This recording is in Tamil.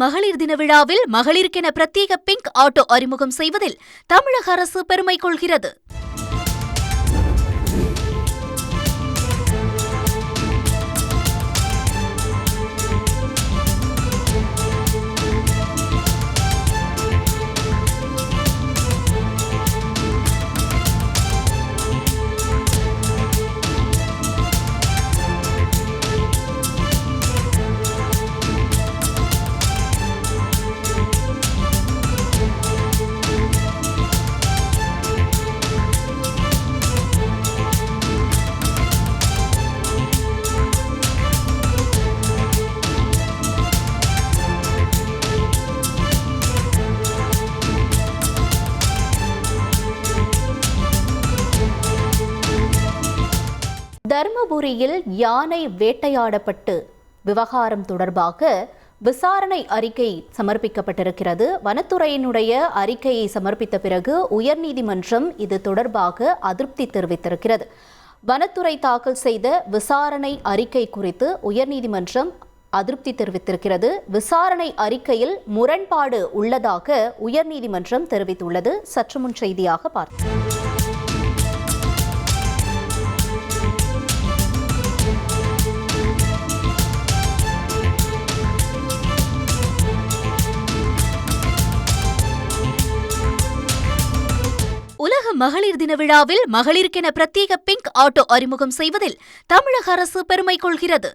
மகளிர் தின விழாவில் மகளிருக்கென பிரத்யேக பிங்க் ஆட்டோ அறிமுகம் செய்வதில் தமிழக அரசு பெருமை கொள்கிறது. தருமபுரியில் யானை வேட்டையாடப்பட்டு விவகாரம் தொடர்பாக விசாரணை அறிக்கை சமர்ப்பிக்கப்பட்டிருக்கிறது. வனத்துறையினுடைய அறிக்கையை சமர்ப்பித்த பிறகு உயர்நீதிமன்றம் இது தொடர்பாக அதிருப்தி தெரிவித்திருக்கிறது. வனத்துறை தாக்கல் செய்த விசாரணை அறிக்கை குறித்து உயர்நீதிமன்றம் அதிருப்தி தெரிவித்திருக்கிறது. விசாரணை அறிக்கையில் முரண்பாடு உள்ளதாக உயர்நீதிமன்றம் தெரிவித்துள்ளது. சற்று முன் செய்தியாக பார்த்தோம். உலக மகளிர் தின விழாவில் மகளிருக்கென பிரத்யேக பிங்க் ஆட்டோ அறிமுகம் செய்வதில் தமிழக அரசு பெருமை கொள்கிறது.